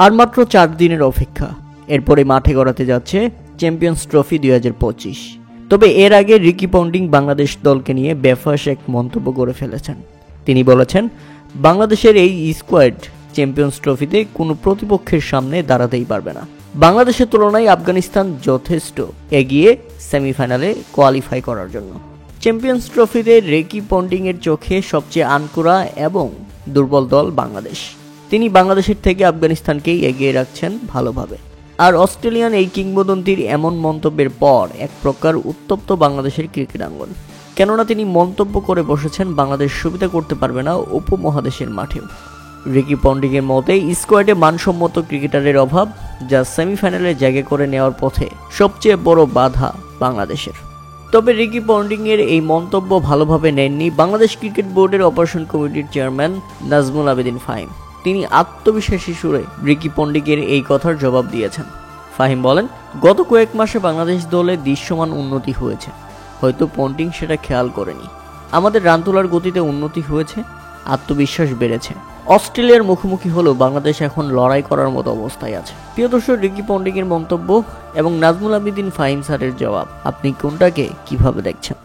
আর মাত্র 4 দিনের অপেক্ষা, এরপরে মাঠে গড়াতে যাচ্ছে চ্যাম্পিয়ন্স ট্রফি 2025। তবে এর আগে রিকি পন্টিং বাংলাদেশ দলকে নিয়ে বেফাঁস এক মন্তব্য করে ফেলেছেন। তিনি বলেছেন, বাংলাদেশের এই স্কোয়াড চ্যাম্পিয়ন্স ট্রফিতে কোনো প্রতিপক্ষের সামনে দাঁড়াতেই পারবে না। বাংলাদেশের তুলনায় আফগানিস্তান যথেষ্ট এগিয়ে সেমিফাইনালে কোয়ালিফাই করার জন্য। চ্যাম্পিয়ন্স ট্রফিতে রিকি পন্টিংয়ের চোখে সবচেয়ে আনকোড়া এবং দুর্বল দল বাংলাদেশ। তিনি বাংলাদেশের থেকে আফগানিস্তানকেই এগিয়ে রাখছেন ভালোভাবে। আর অস্ট্রেলিয়ান এই কিংবদন্তির এমন মন্তব্যের পর এক প্রকার উত্তপ্ত বাংলাদেশের ক্রিকেট আঙ্গন। কেননা তিনি মন্তব্য করে বসেছেন বাংলাদেশ সুবিধা করতে পারবে না উপমহাদেশের মাঠেও। রিকি পন্টিংয়ের মতে স্কোয়াডে মানসম্মত ক্রিকেটারের অভাব, যা সেমিফাইনালে জায়গা করে নেওয়ার পথে সবচেয়ে বড় বাধা বাংলাদেশের। তবে রিকি পন্টিংয়ের এই মন্তব্য ভালোভাবে নেননি বাংলাদেশ ক্রিকেট বোর্ডের অপারেশন কমিটির চেয়ারম্যান নাজমুল আবেদিন ফাহিম। তিনি আত্মবিশ্বাসী সুরে রিকি পন্টিংয়ের এই কথার জবাব দিয়েছেন। ফাহিম বলেন, গত কয়েক মাসে বাংলাদেশ দলে দৃশ্যমান উন্নতি হয়েছে, হয়তো পন্টিং সেটা খেয়াল করেনি। আমাদের রান তোলার গতিতে উন্নতি হয়েছে, আত্মবিশ্বাস বেড়েছে। অস্ট্রেলিয়ার মুখোমুখি হলেও বাংলাদেশ এখন লড়াই করার মতো অবস্থায় আছে। প্রিয় দর্শক, রিকি পন্টিংয়ের মন্তব্য এবং নাজমুল আবেদিন ফাহিম স্যারের জবাব, আপনি কোনটাকে কিভাবে দেখছেন?